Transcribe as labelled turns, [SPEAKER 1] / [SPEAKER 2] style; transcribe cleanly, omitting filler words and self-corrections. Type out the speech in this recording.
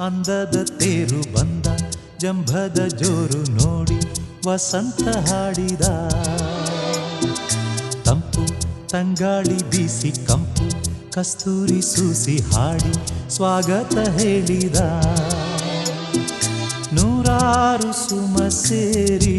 [SPEAKER 1] ಅಂದದ ತೇರು ಬಂದ ಜಂಭದ ಜೋರು ನೋಡಿ ವಸಂತ ಹಾಡಿದ. ತಂಪು ತಂಗಾಳಿ ಬೀಸಿ ಕಂಪು ಕಸ್ತೂರಿ ಸೂಸಿ ಹಾಡಿ ಸ್ವಾಗತ ಹೇಳಿದ. ನೂರಾರು ಸುಮ ಸೇರಿ